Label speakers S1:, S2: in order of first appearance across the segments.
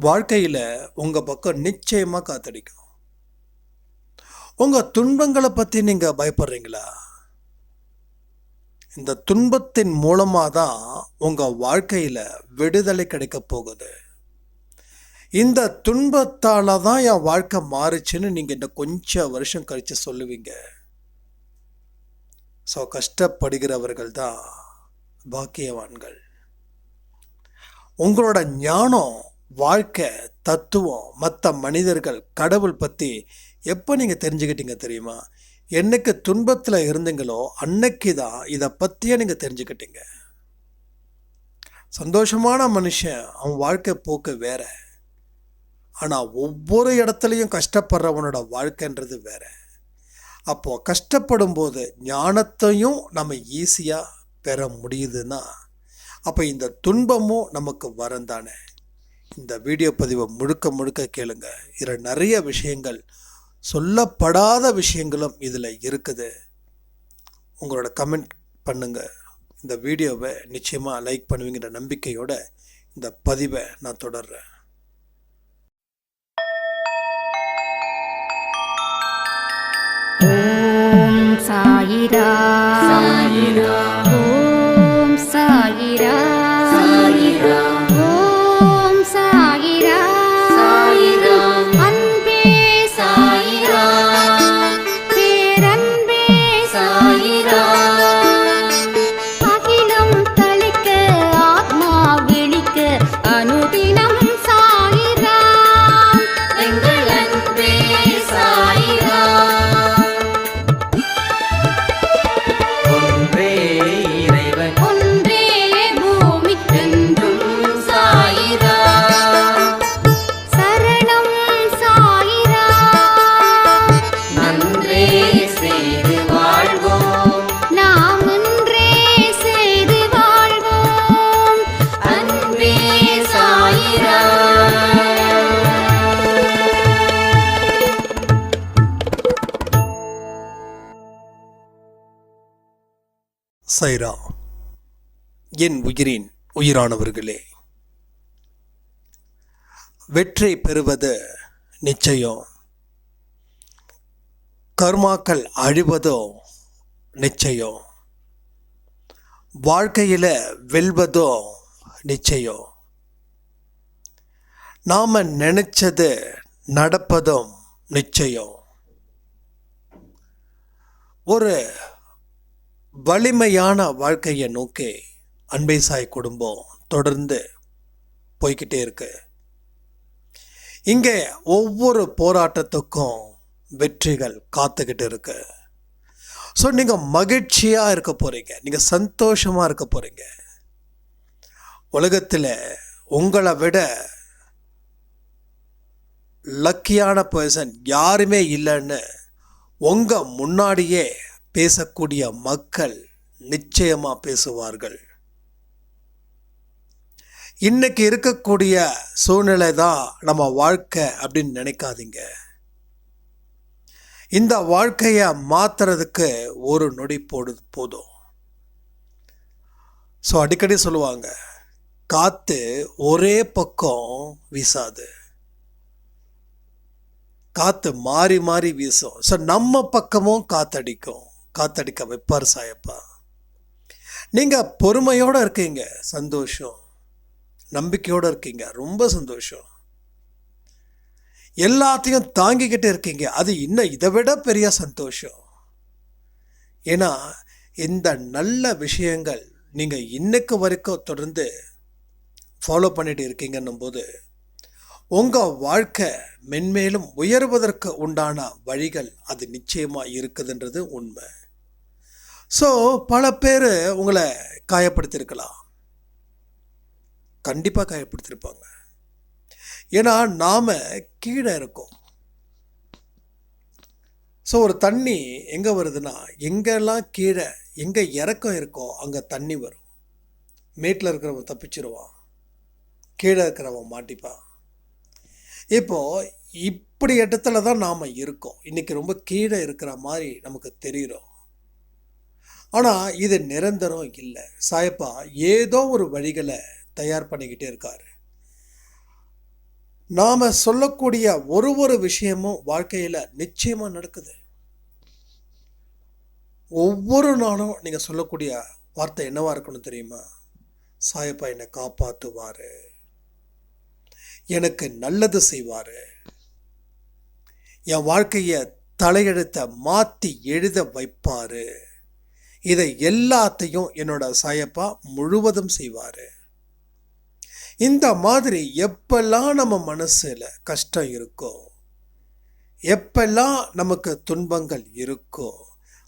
S1: வாழ்க்கையில் உங்கள் பக்கம் நிச்சயமாக காத்தடிக்கும். உங்கள் துன்பங்களை பற்றி நீங்கள் பயப்படுறீங்களா? இந்த துன்பத்தின் மூலமாக தான் உங்கள் வாழ்க்கையில் விடுதலை கிடைக்க போகுது. இந்த துன்பத்தால் தான் என் வாழ்க்கை மாறுச்சுன்னு நீங்கள் இந்த கொஞ்சம் வருஷம் கழித்து சொல்லுவீங்க. ஸோ கஷ்டப்படுகிறவர்கள் தான் பாக்கியவான்கள். உங்களோட ஞானம், வாழ்க்கை, தத்துவம், மற்ற மனிதர்கள், கடவுள் பற்றி எப்போ நீங்கள் தெரிஞ்சுக்கிட்டீங்க தெரியுமா? என்னைக்கு துன்பத்தில் இருந்தீங்களோ அன்னைக்கு தான் இதை பற்றியே நீங்கள் தெரிஞ்சுக்கிட்டீங்க. சந்தோஷமான மனுஷன், அவன் வாழ்க்கை போக்கு வேற. ஆனால் ஒவ்வொரு இடத்துலையும் கஷ்டப்படுறவனோட வாழ்க்கைன்றது வேற. அப்போது கஷ்டப்படும் போது ஞானத்தையும் நம்ம ஈஸியாக பெற முடியுதுன்னா அப்போ இந்த துன்பமும் நமக்கு வரம் தானே. இந்த வீடியோ பதிவை முழுக்க கேளுங்க. இதில் நிறைய விஷயங்கள், சொல்லப்படாத விஷயங்களும் இதில் இருக்குது. உங்களோட கமெண்ட் பண்ணுங்கள். இந்த வீடியோவை நிச்சயமாக லைக் பண்ணுவீங்கிற நம்பிக்கையோட இந்த பதிவை நான் தொடர்றேன்.
S2: ஓம் சாயிரா சாயிரா, ஓம் சாயிரா சாயிரா, ஓம் சாயிரா சாயிரா, அன்பே சாயிரா, பேரன்பே சாயிரா, அகிலம் தளிக்க ஆத்மா விழிக்க அனுதினம் சாயிரா, எங்கள் அன்பே சாயிரா.
S1: சைரா, என் உயிரின் உயிரானவர்களே, வெற்றி பெறுவது நிச்சயம், கர்மாக்கள் அழிவதோ நிச்சயம், வாழ்க்கையில் வெல்வதோ நிச்சயம், நாம் நினைச்சது நடப்பதும் நிச்சயம். ஒரு வலிமையான வாழ்க்கையை நோக்கி அன்பை சாய் குடும்பம் தொடர்ந்து போய்கிட்டே இருக்கு. இங்கே ஒவ்வொரு போராட்டத்துக்கும் வெற்றிகள் காத்துக்கிட்டு இருக்கு. ஸோ நீங்கள் மகிழ்ச்சியாக இருக்க போகிறீங்க, நீங்கள் சந்தோஷமாக இருக்க போகிறீங்க. உலகத்தில் உங்களை விட லக்கியான பர்சன் யாருமே இல்லைன்னு உங்கள் முன்னாடியே பேசக்கூடிய மக்கள் நிச்சயமாக பேசுவார்கள். இன்னைக்கு இருக்கக்கூடிய சூழ்நிலை தான் நம்ம வாழ்க்கை அப்படின்னு நினைக்காதீங்க. இந்த வாழ்க்கையை மாத்துறதுக்கு ஒரு நொடி போதும். ஸோ அடிக்கடி சொல்லுவாங்க, காற்று ஒரே பக்கம் வீசாது, காற்று மாறி மாறி வீசும். ஸோ நம்ம பக்கமும் காத்தடிக்க வைப்பார் சாயப்பா. நீங்கள் பொறுமையோடு இருக்கீங்க, சந்தோஷம். நம்பிக்கையோடு இருக்கீங்க, ரொம்ப சந்தோஷம். எல்லாத்தையும் தாங்கிக்கிட்டு இருக்கீங்க, அது இன்னும் இதை விட பெரிய சந்தோஷம். ஏன்னா இந்த நல்ல விஷயங்கள் நீங்கள் இன்னைக்கு வரைக்கும் தொடர்ந்து ஃபாலோ பண்ணிட்டு இருக்கீங்கன்னும் போது உங்கள் வாழ்க்கை மென்மேலும் உயர்வதற்கு உண்டான வழிகள் அது நிச்சயமாக இருக்குதுன்றது உண்மை. ஸோ பல பேர் உங்களை காயப்படுத்தியிருக்கலாம், கண்டிப்பாக காயப்படுத்தியிருப்பாங்க. ஏன்னா நாம் கீழே இருக்கோம். ஸோ ஒரு தண்ணி எங்கே வருதுன்னா, எங்கெல்லாம் கீழே எங்கே இறக்கம் இருக்கோ அங்கே தண்ணி வரும். மேட்டில் இருக்கிறவன் தப்பிச்சிருவான், கீழே இருக்கிறவன் மாட்டிப்பான். இப்போது இப்படி இடத்துல தான் நாம் இருக்கோம். இன்றைக்கி ரொம்ப கீழே இருக்கிற மாதிரி நமக்கு தெரிகிறோம். ஆனால் இது நிரந்தரம் இல்லை. சாயப்பா ஏதோ ஒரு வழிகளை தயார் பண்ணிக்கிட்டே இருக்காரு. நாம் சொல்லக்கூடிய ஒரு விஷயமும் வாழ்க்கையில் நிச்சயமாக நடக்குது. ஒவ்வொரு நாளும் நீங்கள் சொல்லக்கூடிய வார்த்தை என்னவா இருக்கணும் தெரியுமா? சாயப்பா என்னை காப்பாற்றுவார், எனக்கு நல்லது செய்வார், என் வாழ்க்கையை தலையெழுத்தை மாற்றி எழுத வைப்பார், இதை எல்லாத்தையும் என்னோட சாயப்பா முழுவதும் செய்வார். இந்த மாதிரி எப்பெல்லாம் நம்ம மனசில் கஷ்டம் இருக்கோ, எப்பெல்லாம் நமக்கு துன்பங்கள் இருக்கோ,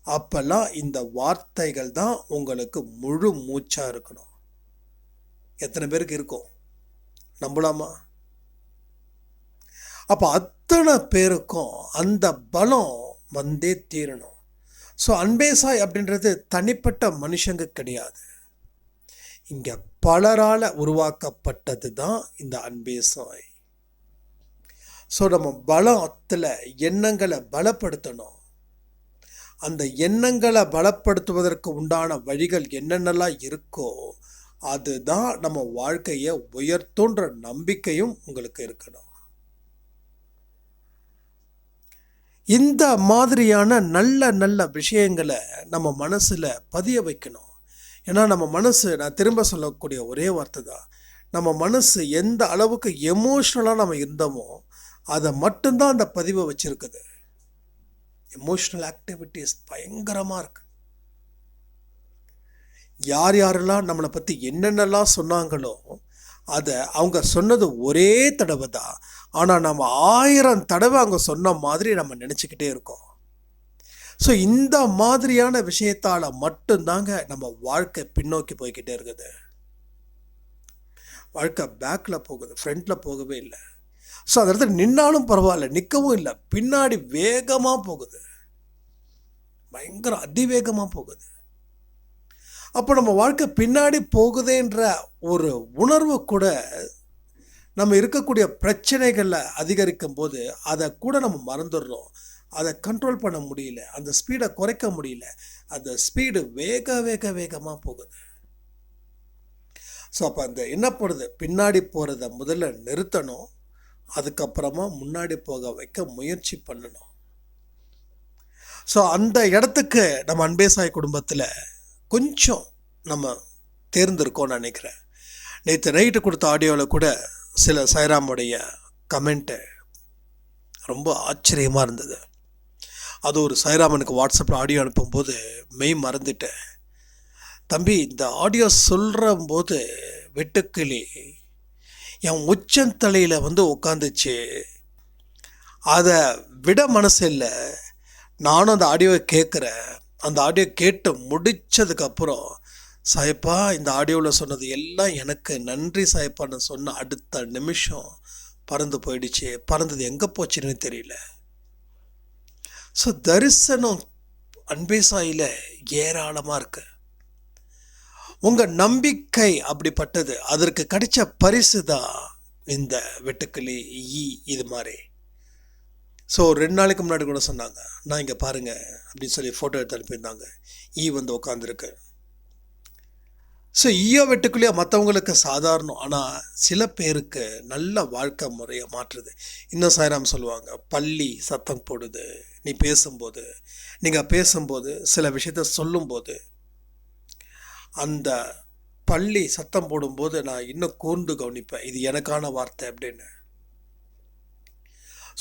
S1: அப்பெல்லாம் இந்த வார்த்தைகள் தான் உங்களுக்கு முழு மூச்சாக இருக்கணும். எத்தனை பேருக்கு இருக்கும்? நம்பலாமா? அப்போ அத்தனை பேருக்கும் அந்த பலம் வந்தே தீரணும். ஸோ அன்பே சாய் அப்படின்றது தனிப்பட்ட மனுஷங்க கிடையாது. இங்கே பலரால் உருவாக்கப்பட்டது தான் இந்த அன்பே சாய். ஸோ நம்ம பலத்தில் எண்ணங்களை பலப்படுத்தணும். அந்த எண்ணங்களை பலப்படுத்துவதற்கு உண்டான வழிகள் என்னென்னலாம் இருக்கோ அதுதான் நம்ம வாழ்க்கையை உயர்த்துன்ற நம்பிக்கையும் உங்களுக்கு இருக்கணும். இந்த மாதிரியான நல்ல நல்ல விஷயங்களை நம்ம மனசில் பதிய வைக்கணும். ஏன்னா நம்ம மனசு, நான் திரும்ப சொல்லக்கூடிய ஒரே வார்த்தை தான், நம்ம மனசு எந்த அளவுக்கு எமோஷ்னலாக நம்ம இருந்தோமோ அதை மட்டும்தான் அந்த பதிவை வச்சுருக்குது. எமோஷ்னல் ஆக்டிவிட்டிஸ் பயங்கரமாக இருக்கு. யார் யாரெல்லாம் நம்மளை பற்றி என்னென்னலாம் சொன்னாங்களோ அதை அவங்க சொன்னது ஒரே தடவை தான், ஆனால் நம்ம 1000 தடவை அவங்க சொன்ன மாதிரி நம்ம நினச்சிக்கிட்டே இருக்கோம். ஸோ இந்த மாதிரியான விஷயத்தால் மட்டும்தாங்க நம்ம வாழ்க்கை பின்னோக்கி போய்கிட்டே இருக்குது. வாழ்க்கை பேக்கில் போகுது, ஃப்ரண்ட்டில் போகவே இல்லை. ஸோ அந்த இடத்துல நின்னாலும் பரவாயில்ல, நிற்கவும் இல்லை, பின்னாடி வேகமாக போகுது, பயங்கர அதிவேகமாக போகுது. அப்போ நம்ம வாழ்க்கை பின்னாடி போகுதுன்ற ஒரு உணர்வு கூட நம்ம இருக்கக்கூடிய பிரச்சனைகளை அதிகரிக்கும் போது அதை கூட நம்ம மறந்துடுறோம். அதை கண்ட்ரோல் பண்ண முடியல, அந்த ஸ்பீடை குறைக்க முடியல, அந்த ஸ்பீடு வேகமாக போகுது. ஸோ அப்போ அந்த என்ன பண்ணுது, பின்னாடி போகிறத முதல்ல நிறுத்தணும், அதுக்கப்புறமா முன்னாடி போக வைக்க முயற்சி பண்ணணும். ஸோ அந்த இடத்துக்கு நம்ம அன்பே சாய் குடும்பத்தில் கொஞ்சம் நம்ம தேர்ந்திருக்கோம்னு நினைக்கிறேன். நேற்று நைட்டு கொடுத்த ஆடியோவில் கூட சில சாய்ராமுடைய கமெண்ட்டு ரொம்ப ஆச்சரியமாக இருந்தது. அது ஒரு சாய்ராமனுக்கு வாட்ஸ்அப்பில் ஆடியோ அனுப்பும்போது மெய் மறந்துட்டேன். தம்பி, இந்த ஆடியோ சொல்கிற போது வெட்டுக்கிளி என் உச்சந்தலையில் வந்து உட்காந்துச்சு, அதை விட மனசு இல்லை. நானும் அந்த ஆடியோவை கேட்குறேன். அந்த ஆடியோ கேட்டு முடித்ததுக்கப்புறம், சாயப்பா இந்த ஆடியோவில் சொன்னது எல்லாம் எனக்கு நன்றி சாயப்பான்னு சொன்ன அடுத்த நிமிஷம் பறந்து போயிடுச்சு. பறந்தது எங்கே போச்சுன்னு தெரியல. ஸோ தரிசனம் அன்பே சாயில் ஏராளமாக இருக்கு. உங்கள் நம்பிக்கை அப்படிப்பட்டது. அதற்கு கிடைச்ச பரிசு தான் இந்த வெட்டுக்கிளி, இது மாதிரி. ஸோ 2 நாளைக்கு முன்னாடி கூட சொன்னாங்க, நான் இங்கே பாருங்கள் அப்படின்னு சொல்லி ஃபோட்டோ எடுத்து அனுப்பியிருந்தாங்க. வந்து உட்காந்துருக்கு. ஸோ வெட்டுக்குள்ளேயே மற்றவங்களுக்கு சாதாரணம், ஆனால் சில பேருக்கு நல்ல வாழ்க்கை முறையை மாற்றுது. இன்னும் சாய்ராம் சொல்லுவாங்க, பள்ளி சத்தம் போடுது நீ பேசும்போது. நீங்கள் பேசும்போது சில விஷயத்த சொல்லும்போது அந்த பள்ளி சத்தம் போடும்போது நான் இன்னும் கூர்ந்து கவனிப்பேன், இது எனக்கான வார்த்தை அப்படின்னு.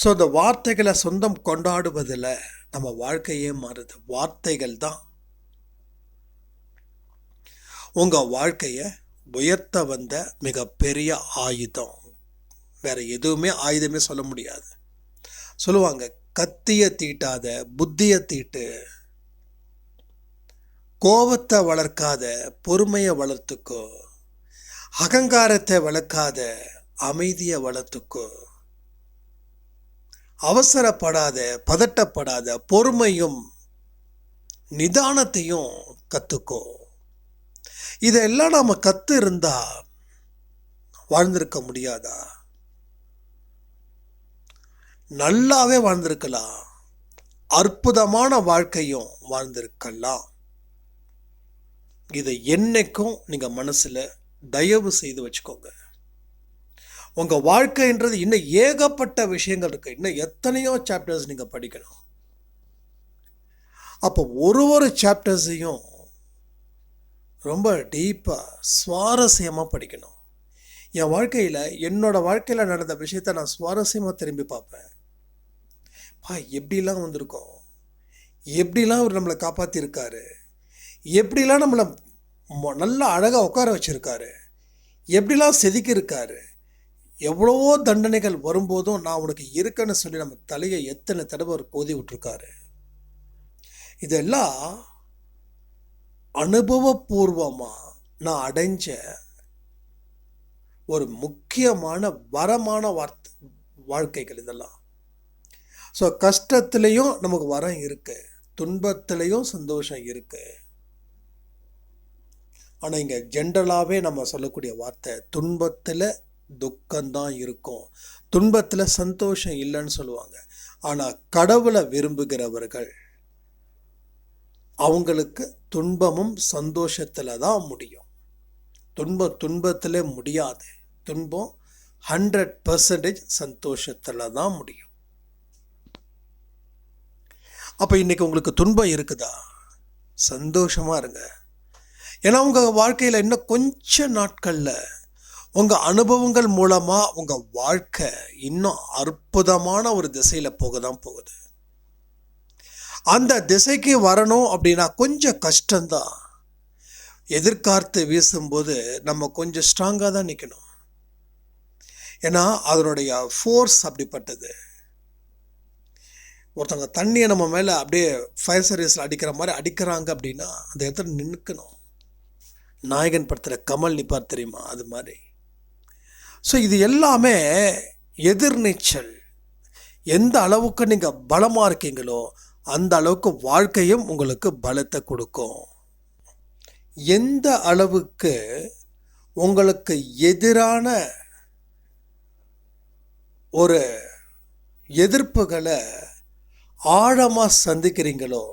S1: ஸோ அந்த வார்த்தைகளை சொந்தம் கொண்டாடுவதில் நம்ம வாழ்க்கையே மாறுது. வார்த்தைகள் தான் உங்கள் வாழ்க்கையை உயர்த்த வந்த மிகப்பெரிய ஆயுதம். வேறு எதுவுமே ஆயுதமே சொல்ல முடியாது. சொல்லுவாங்க, கத்தியை தீட்டாத புத்தியை தீட்டு, கோபத்தை வளர்க்காத பொறுமையை வளர்த்துக்கோ, அகங்காரத்தை வளர்க்காத அமைதியை வளர்த்துக்கோ, அவசரப்படாத பதட்டப்படாத பொறுமையும் நிதானத்தையும் கற்றுக்கோ. இதெல்லாம் நாம் கற்று இருந்தா வாழ்ந்திருக்க முடியாதா? நல்லாவே வாழ்ந்திருக்கலாம், அற்புதமான வாழ்க்கையும் வாழ்ந்திருக்கலாம். இதை என்னைக்கும் நீங்கள் மனசில் தயவு செய்து வச்சுக்கோங்க. உங்கள் வாழ்க்கைன்றது இன்னும் ஏகப்பட்ட விஷயங்கள் இருக்குது. இன்னும் எத்தனையோ சாப்டர்ஸ் நீங்கள் படிக்கணும். அப்போ ஒரு சாப்டர்ஸையும் ரொம்ப டீப்பாக சுவாரஸ்யமாக படிக்கணும். என் வாழ்க்கையில் என்னோடய வாழ்க்கையில் நடந்த விஷயத்த நான் சுவாரஸ்யமாக திரும்பி பார்ப்பேன். எப்படிலாம் வந்திருக்கோம், எப்படிலாம் அவர் நம்மளை காப்பாற்றிருக்காரு, எப்படிலாம் நம்மளை நல்லா அழகாக உட்கார வச்சுருக்காரு, எப்படிலாம் செதுக்கியிருக்காரு, எவ்வளவோ தண்டனைகள் வரும்போதும் நான் உனக்கு இருக்கேன்னு சொல்லி நம்ம தலையை எத்தனை தடவை அவர் கோதி விட்டுருக்காரு. இதெல்லாம் அனுபவபூர்வமாக நான் அடைஞ்ச ஒரு முக்கியமான வரமான வாழ்க்கைகள் இதெல்லாம். ஸோ கஷ்டத்துலேயும் நமக்கு வரம் இருக்கு, துன்பத்திலையும் சந்தோஷம் இருக்கு. ஆனால் இங்கே ஜென்ரலாகவே நம்ம சொல்லக்கூடிய வார்த்தை, துன்பத்தில் துக்கம்தான் இருக்கும், துன்பத்தில் சந்தோஷம் இல்லைன்னு சொல்லுவாங்க. ஆனால் கடவுளை விரும்புகிறவர்கள் அவங்களுக்கு துன்பமும் சந்தோஷத்தில் தான் முடியும். துன்பத்திலே முடியாது. துன்பம் 100% சந்தோஷத்தில் தான் முடியும். அப்போ இன்னைக்கு உங்களுக்கு துன்பம் இருக்குதா, சந்தோஷமாக இருங்க. ஏன்னா உங்கள் வாழ்க்கையில் இன்னும் கொஞ்ச நாட்களில் உங்கள் அனுபவங்கள் மூலமாக உங்கள் வாழ்க்கை இன்னும் அற்புதமான ஒரு திசையில் போக தான் போகுது. அந்த திசைக்கு வரணும் அப்படின்னா கொஞ்சம் கஷ்டம்தான். எதிர்காத்து வீசும்போது நம்ம கொஞ்சம் ஸ்ட்ராங்காக தான் நிற்கணும். ஏன்னா அதனுடைய ஃபோர்ஸ் அப்படிப்பட்டது. ஒருத்தவங்க தண்ணியை நம்ம மேலே அப்படியே ஃபயர் சர்வீஸில் அடிக்கிற மாதிரி அடிக்கிறாங்க அப்படின்னா அந்த இடத்துல நிற்கணும். நாயகன் படத்தில் கமல் நிற்பார் தெரியுமா, அது மாதிரி. ஸோ இது எல்லாமே எதிர்நீச்சல். எந்த அளவுக்கு நீங்கள் பலமாக இருக்கீங்களோ அந்த அளவுக்கு வாழ்க்கையும் உங்களுக்கு பலத்தை கொடுக்கும். எந்த அளவுக்கு உங்களுக்கு எதிரான ஒரு எதிர்ப்புகளை ஆழமாக சந்திக்கிறீங்களோ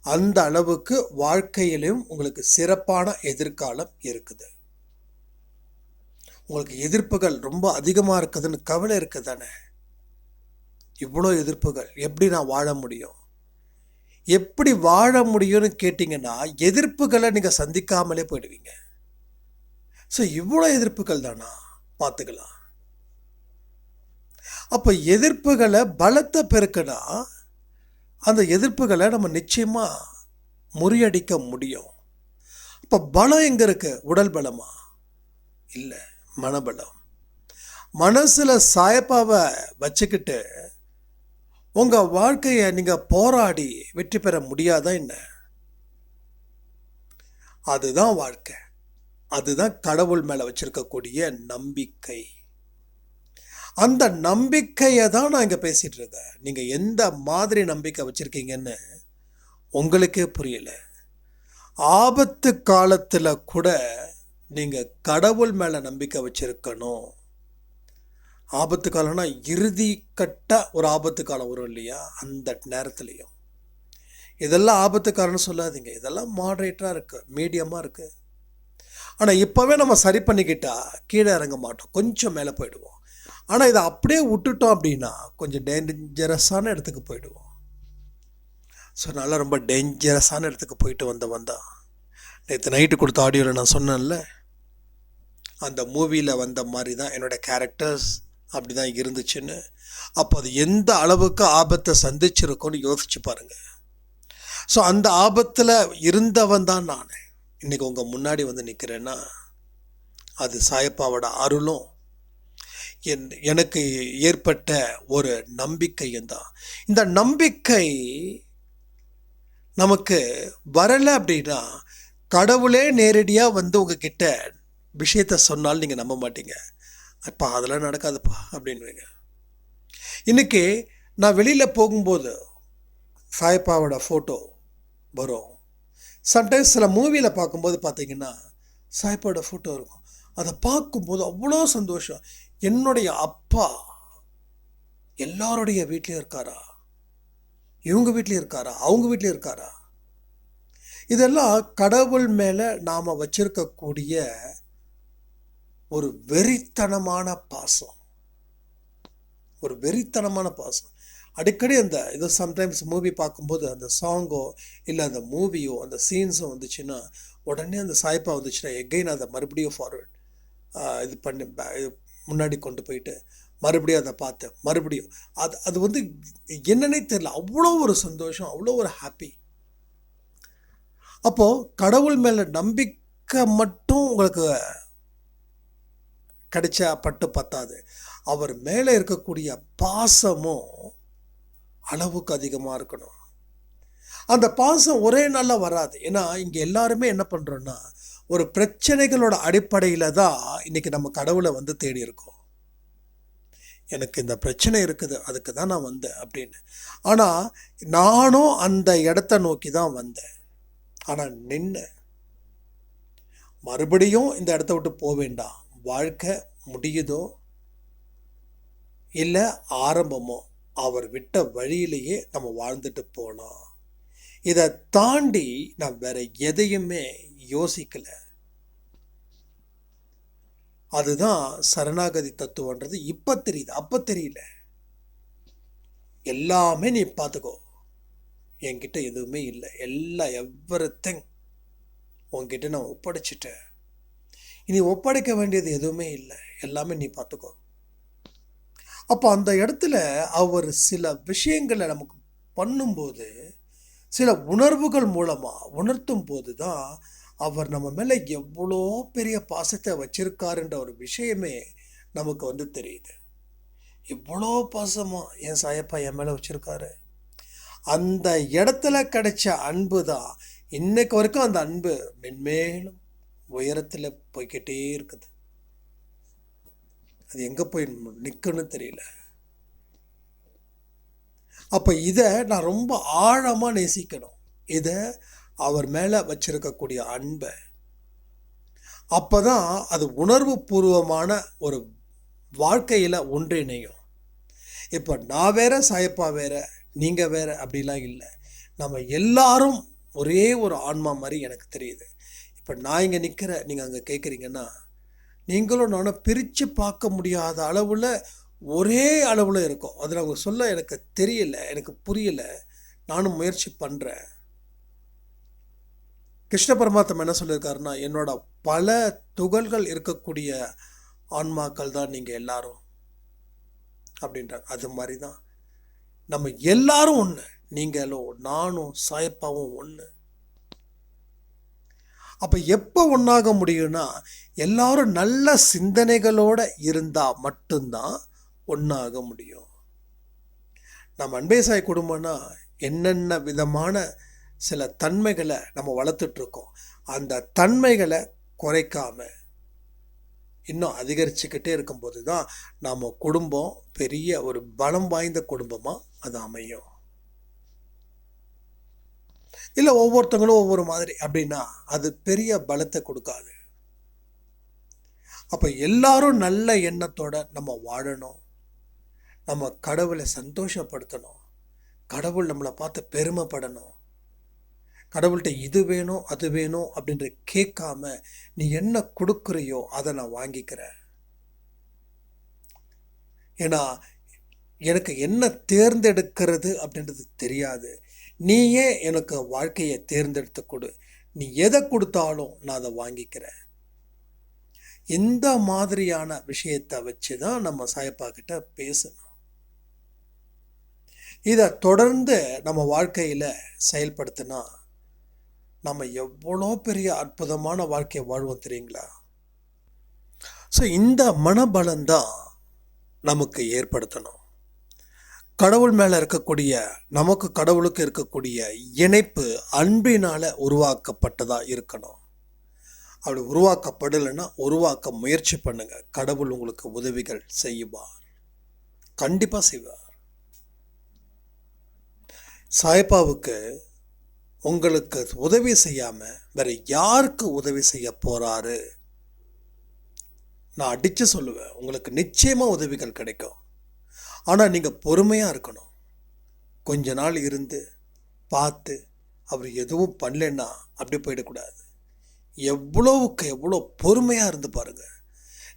S1: அந்த அளவுக்கு வாழ்க்கையிலும் உங்களுக்கு சிறப்பான எதிர்காலம் இருக்குது. உங்களுக்கு எதிர்ப்புகள் ரொம்ப அதிகமாக இருக்குதுன்னு கவலை இருக்குது தானே. இவ்வளோ எதிர்ப்புகள், எப்படி நான் வாழ முடியும், எப்படி வாழ முடியும்னு கேட்டிங்கன்னா எதிர்ப்புகளை நீங்கள் சந்திக்காமலே போயிடுவீங்க. ஸோ இவ்வளோ எதிர்ப்புகள் தானா, பார்த்துக்கலாம். அப்போ எதிர்ப்புகளை பலத்தை பெருக்கினா அந்த எதிர்ப்புகளை நம்ம நிச்சயமாக முறியடிக்க முடியும். அப்போ பலம் எங்கே இருக்கு? உடல் பலமா? இல்லை, மனபலம். மனசில் சாயப்பாவை வச்சுக்கிட்டு உங்கள் வாழ்க்கையை நீங்கள் போராடி வெற்றி பெற முடியாதா என்ன? அதுதான் வாழ்க்கை. அதுதான் கடவுள் மேலே வச்சிருக்கக்கூடிய நம்பிக்கை. அந்த நம்பிக்கையை தான் நான் இங்கே பேசிகிட்டு இருக்கேன். நீங்கள் எந்த மாதிரி நம்பிக்கை வச்சுருக்கீங்கன்னு உங்களுக்கே புரியல. ஆபத்து காலத்தில் கூட நீங்கள் கடவுள் மேலே நம்பிக்கை வச்சுருக்கணும். ஆபத்து காலம்னா இறுதி கட்ட ஒரு ஆபத்து காலம் வரும் இல்லையா, அந்த நேரத்துலையும் இதெல்லாம் ஆபத்து காலம்னு சொல்லாதீங்க. இதெல்லாம் மாடரேட்டாக இருக்குது, மீடியமாக இருக்குது. ஆனால் இப்போவே நம்ம சரி பண்ணிக்கிட்டா கீழே இறங்க மாட்டோம், கொஞ்சம் மேலே போயிடுவோம். ஆனால் இதை அப்படியே விட்டுட்டோம் அப்படின்னா கொஞ்சம் டேஞ்சரஸான இடத்துக்கு போயிடுவோம். ஸோ நல்லா ரொம்ப டேஞ்சரஸான இடத்துக்கு போயிட்டு வந்தா நேற்று நைட்டு கொடுத்த ஆடியோவில் நான் சொன்னேன்ல, அந்த மூவியில் வந்த மாதிரி தான் என்னோடய கேரக்டர்ஸ் அப்படி தான் இருந்துச்சுன்னு. அப்போ அது எந்த அளவுக்கு ஆபத்தை சந்திச்சிருக்கோன்னு யோசிச்சு பாருங்கள். ஸோ அந்த ஆபத்தில் இருந்தவன் தான் நான் இன்றைக்கி உங்கள் முன்னாடி வந்து நிற்கிறேன்னா அது சாயப்பாவோட அருளும் எனக்கு ஏற்பட்ட ஒரு நம்பிக்கையும் தான். இந்த நம்பிக்கை நமக்கு வரலை அப்படின்னா கடவுளே நேரடியாக வந்து உங்ககிட்ட விஷயத்த சொன்னாலும் நீங்கள் நம்ப மாட்டீங்க. அப்பா அதெல்லாம் நடக்காதுப்பா அப்படின்வீங்க. இன்றைக்கி நான் வெளியில் போகும்போது சாயப்பாவோட ஃபோட்டோ வரும். சம்டைம்ஸ் சில மூவியில் பார்க்கும்போது பார்த்தீங்கன்னா சாயப்பாவோட ஃபோட்டோ இருக்கும். அதை பார்க்கும்போது அவ்வளோ சந்தோஷம். என்னுடைய அப்பா எல்லாருடைய வீட்லேயும் இருக்காரா, இவங்க வீட்லேயும் இருக்காரா, அவங்க வீட்லேயும் இருக்காரா. இதெல்லாம் கடவுள் மேலே நாம் வச்சிருக்கக்கூடிய ஒரு வெறித்தனமான பாசம். ஒரு வெறித்தனமான பாசம். அடிக்கடி அந்த இது சம்டைம்ஸ் மூவி பார்க்கும்போது அந்த சாங்கோ இல்லை அந்த மூவியோ அந்த சீன்ஸோ வந்துச்சுன்னா உடனே அந்த சாய்ப்பா வந்துச்சுன்னா எகைன் அதை மறுபடியும் ஃபார்வர்ட் இது பண்ணி முன்னாடி கொண்டு போயிட்டு மறுபடியும் அதை பார்த்தேன், மறுபடியும் அது வந்து என்னன்னே தெரியல, அவ்வளோ ஒரு சந்தோஷம், அவ்வளோ ஒரு ஹாப்பி. அப்போது கடவுள் மேலே நம்பிக்கை மட்டும் உங்களுக்கு கிடைச்சா பட்டு பத்தாது, அவர் மேலே இருக்கக்கூடிய பாசமும் அளவுக்கு அதிகமாக இருக்கணும். அந்த பாசம் ஒரே நாளில் வராது. ஏன்னா இங்கே எல்லாருமே என்ன பண்ணுறோன்னா ஒரு பிரச்சனைகளோட அடிப்படையில் தான் இன்றைக்கி நம்ம கடவுளை வந்து தேடி இருக்கோம். எனக்கு இந்த பிரச்சனை இருக்குது, அதுக்கு தான் நான் வந்தேன் அப்படின்னு. ஆனால் நானும் அந்த இடத்த நோக்கி தான் வந்தேன். ஆனால் நின்று மறுபடியும் இந்த இடத்த விட்டு போக வேண்டாம். வாழ்க்கை முடியுதோ இல்லை ஆரம்பமோ அவர் விட்ட வழியிலேயே நம்ம வாழ்ந்துட்டு போனோம். இதை தாண்டி நான் வேற எதையுமே யோசிக்கலை. அதுதான் சரணாகதி தத்துவன்றது இப்போ தெரியுது, அப்போ தெரியல. எல்லாமே நீ பார்த்துக்கோ, என்கிட்ட எதுவுமே இல்லை, எல்லாம் எவ்ரிதிங் உன்கிட்ட நான் ஒப்படைச்சிட்டேன், இனி ஒப்படைக்க வேண்டியது எதுவுமே இல்லை, எல்லாமே நீ பார்த்துக்கோ. அப்போ அந்த இடத்துல அவர் சில விஷயங்களை நமக்கு பண்ணும்போது, சில உணர்வுகள் மூலமாக உணர்த்தும் போது தான் அவர் நம்ம மேலே எவ்வளோ பெரிய பாசத்தை வச்சிருக்காருன்ற ஒரு விஷயமே நமக்கு வந்து தெரியுது. எவ்வளோ பாசமாக என் சாயப்பா என் மேலே வச்சுருக்காரு. அந்த இடத்துல கிடைச்ச அன்பு தான் இன்னைக்கு வரைக்கும் அந்த அன்பு மென்மேலும் உயரத்தில் போய்கிட்டே இருக்குது. அது எங்கே போய் நிற்குன்னு தெரியல. அப்போ இதை நான் ரொம்ப ஆழமாக நேசிக்கணும், இதை அவர் மேலே வச்சிருக்கக்கூடிய அன்பை. அப்போ தான் அது உணர்வு பூர்வமான ஒரு வாழ்க்கையில் ஒன்றிணையும். இப்போ நான் வேற சாயப்பா வேற நீங்கள் வேற அப்படிலாம் இல்லை. நம்ம எல்லாரும் ஒரே ஒரு ஆன்மா மாதிரி எனக்கு தெரியுது. இப்போ நான் இங்கே நிற்கிறேன், நீங்கள் அங்கே கேட்குறீங்கன்னா நீங்களும் நானும் பிரித்து பார்க்க முடியாத அளவில் ஒரே அளவில் இருக்கும். அதில் அவங்க சொல்ல எனக்கு தெரியல, எனக்கு புரியலை, நானும் முயற்சி பண்ணுறேன். கிருஷ்ண பரமாத்மா என்ன சொல்லியிருக்காருன்னா, என்னோட பல துகள்கள் இருக்கக்கூடிய ஆன்மாக்கள் தான் நீங்கள் எல்லாரும் அப்படின்றாங்க. அது மாதிரி தான் நம்ம எல்லாரும் ஒன்று, நீங்களும் நானும் சாயப்பாவும் ஒன்று. அப்போ எப்போ ஒன்றாக முடியும்னா எல்லாரும் நல்ல சிந்தனைகளோடு இருந்தால் மட்டும்தான் ஒன்றாக முடியும். நம்ம அன்பே சாய் குடும்பம்னா என்னென்ன விதமான சில தன்மைகளை நம்ம வளர்த்துட்ருக்கோம். அந்த தன்மைகளை குறைக்காம இன்னும் அதிகரிச்சுக்கிட்டே இருக்கும்போது தான் நம்ம குடும்பம் பெரிய ஒரு பலம் வாய்ந்த குடும்பமாக அது அமையும். இல்லை ஒவ்வொருத்தங்களும் ஒவ்வொரு மாதிரி அப்படின்னா அது பெரிய பலத்தை கொடுக்காது. அப்போ எல்லாரும் நல்ல எண்ணத்தோட நம்ம வாழணும், நம்ம கடவுளை சந்தோஷப்படுத்தணும், கடவுள் நம்மளை பார்த்து பெருமைப்படணும். கடவுள்கிட்ட இது வேணும் அது வேணும் அப்படின்ற கேட்காம நீ என்ன கொடுக்குறியோ அதை நான் வாங்கிக்கிறேன். ஏன்னா எனக்கு என்ன தேர்ந்தெடுக்கிறது அப்படின்றது தெரியாது, நீயே எனக்கு வாழ்க்கையை தேர்ந்தெடுத்து கொடு, நீ எதை கொடுத்தாலும் நான் அதை வாங்கிக்கிறேன். இந்த மாதிரியான விஷயத்தை வச்சு தான் நம்ம சாயப்பா கிட்ட பேசணும். இதை தொடர்ந்து நம்ம வாழ்க்கையில் செயல்படுத்தினா நம்ம எவ்வளோ பெரிய அற்புதமான வாழ்க்கையை வாழ்வோம் தெரியுங்களா? ஸோ இந்த மனபலம்தான் நமக்கு ஏற்படுத்தணும். கடவுள் மேலே இருக்கக்கூடிய நமக்கு கடவுளுக்கு இருக்கக்கூடிய இணைப்பு அன்பினால் உருவாக்கப்பட்டதாக இருக்கணும். அப்படி உருவாக்கப்படலைன்னா உருவாக்க முயற்சி பண்ணுங்க, கடவுள் உங்களுக்கு உதவிகள் செய்வார், கண்டிப்பாக செய்வார். சாயப்பாவுக்கு உங்களுக்கு உதவி செய்யாமல் வேற யாருக்கு உதவி செய்ய போறாரு? நான் அடித்து சொல்லுவேன், உங்களுக்கு நிச்சயமாக உதவிகள் கிடைக்கும். ஆனால் நீங்கள் பொறுமையாக இருக்கணும். கொஞ்ச நாள் இருந்து பார்த்து அவர் எதுவும் பண்ணலன்னா அப்படி போயிடக்கூடாது. எவ்வளோவுக்கு எவ்வளோ பொறுமையாக இருந்து பாருங்கள்.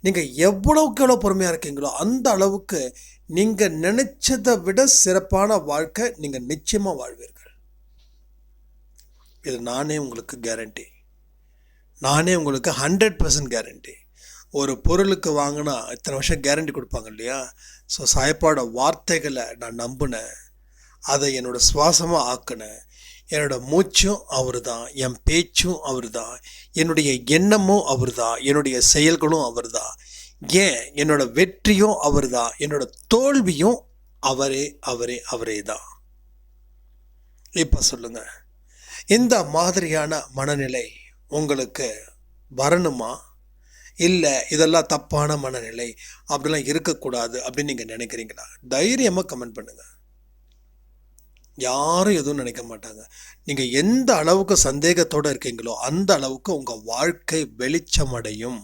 S1: நீங்கள் எவ்வளவுக்கு எவ்வளோ பொறுமையாக இருக்கீங்களோ அந்த அளவுக்கு நீங்கள் நினைச்சதை விட சிறப்பான வாழ்க்கை நீங்கள் நிச்சயமாக வாழ்வீர்கள். இது நானே உங்களுக்கு கேரண்டி. நானே உங்களுக்கு 100% கேரண்டி. ஒரு பொருளுக்கு வாங்கினா இத்தனை வருஷம் கேரண்டி கொடுப்பாங்க இல்லையா? ஸோ சாயப்பாவோட வார்த்தைகளை நான் நம்பினேன், அதை என்னோடய சுவாசமாக ஆக்கினேன். என்னோட மூச்சும் அவர் தான், என் பேச்சும் அவர் தான், என்னுடைய எண்ணமும் அவர் தான், என்னுடைய செயல்களும் அவர் தான், ஏன் என்னோட வெற்றியும் அவர் தான், என்னோட தோல்வியும் அவரே அவரே அவரே தான். இப்போ சொல்லுங்க, இந்த மாதிரியான மனநிலை உங்களுக்கு வரணுமா? இல்லை இதெல்லாம் தப்பான மனநிலை, அப்படிலாம் இருக்கக்கூடாது அப்படின்னு நீங்கள் நினைக்கிறீங்களா? தைரியமாக கமெண்ட் பண்ணுங்கள். யாரும் எதுவும் நினைக்க மாட்டாங்க. நீங்கள் எந்த அளவுக்கு சந்தேகத்தோடு இருக்கீங்களோ அந்த அளவுக்கு உங்கள் வாழ்க்கை வெளிச்சம் அடையும்,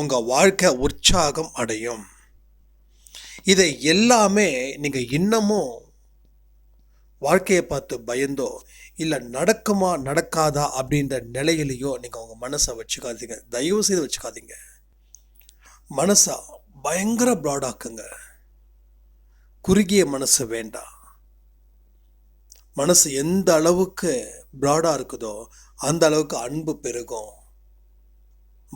S1: உங்கள் வாழ்க்கை உற்சாகம் அடையும். இதை எல்லாமே நீங்கள் இன்னமும் வாழ்க்கையை பார்த்து பயந்தோ இல்லை நடக்குமா நடக்காதா அப்படின்ற நிலையிலையோ நீங்கள் உங்கள் மனசை வச்சுக்காதீங்க. தயவு செய்து வச்சுக்காதீங்க. மனசை பயங்கர ப்ராடாக்குங்க. குறுகிய மனசு வேண்டாம். மனசு எந்த அளவுக்கு ப்ராடாக இருக்குதோ அந்த அளவுக்கு அன்பு பெருகும்,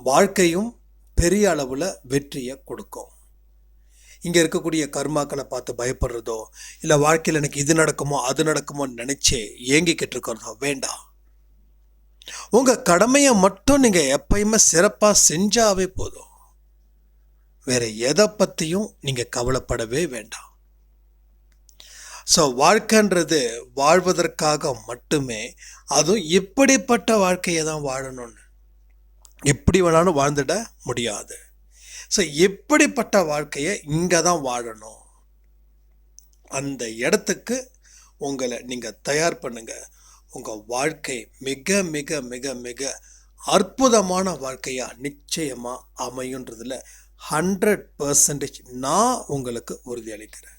S1: வாழ்க்கையும் பெரிய அளவில் வெற்றியை கொடுக்கும். இங்கே இருக்கக்கூடிய கர்மாக்களை பார்த்து பயப்படுறதோ இல்லை வாழ்க்கையில் எனக்கு இது நடக்குமோ அது நடக்குமோன்னு நினச்சே ஏங்கிக்கிட்டு இருக்கிறதோ வேண்டாம். உங்கள் கடமையை மட்டும் நீங்கள் எப்பயுமே சிறப்பாக செஞ்சாவே போதும். வேறு எதை பற்றியும் நீங்கள் கவலைப்படவே வேண்டாம். ஸோ வாழ்க்கைன்றது வாழ்வதற்காக மட்டுமே, அதுவும் இப்படிப்பட்ட வாழ்க்கையை தான் வாழணும்னு. எப்படி வேணாலும் வாழ்ந்துட முடியாது. ஸோ இப்படிப்பட்ட வாழ்க்கையை இங்கே தான் வாழணும். அந்த இடத்துக்கு உங்களை நீங்கள் தயார் பண்ணுங்க. உங்கள் வாழ்க்கை மிக மிக மிக மிக அற்புதமான வாழ்க்கையாக நிச்சயமாக அமையுன்றதில் 100% நான் உங்களுக்கு உறுதியளிக்கிறேன்.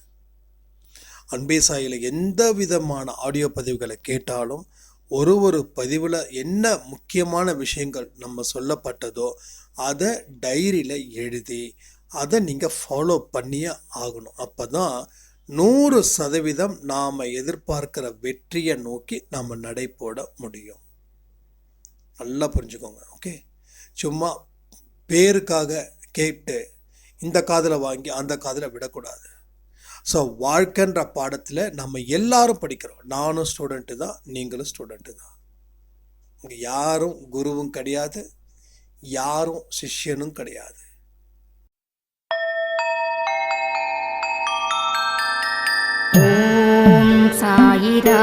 S1: அன்பே சாயில எந்த விதமான ஆடியோ பதிவுகளை கேட்டாலும் ஒரு பதிவில் என்ன முக்கியமான விஷயங்கள் நம்ம சொல்லப்பட்டதோ அதை டைரியில் எழுதி அதை நீங்கள் ஃபாலோ பண்ணியே ஆகணும். அப்போ தான் 100% நாம் எதிர்பார்க்கிற வெற்றியை நோக்கி நாம் நடை போட முடியும். நல்லா புரிஞ்சுக்கோங்க. ஓகே, சும்மா பேருக்காக கேட்டு இந்த காதில் வாங்கி அந்த காதில் விடக்கூடாது. ஸோ வாழ்க்கைன்ற பாடத்தில் நம்ம எல்லாரும் படிக்கிறோம். நானும் ஸ்டூடெண்ட்டு தான், நீங்களும் ஸ்டூடெண்ட்டு தான். இங்கே யாரும் குருவும் கிடையாது, யாரும் சிஷ்யனும் கிடையாது.
S2: ஓம் சாயிரா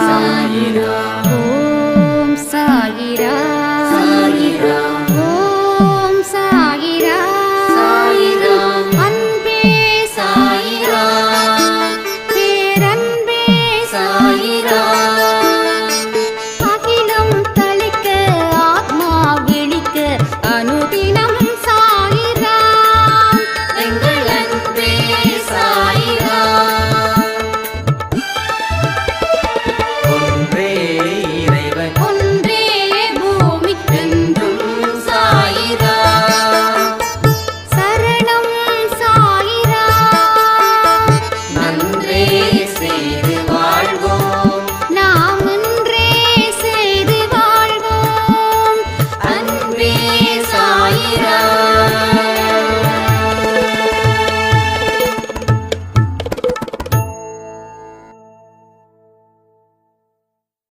S2: சாயிரா, ஓம் சாயிரா சாயிரா.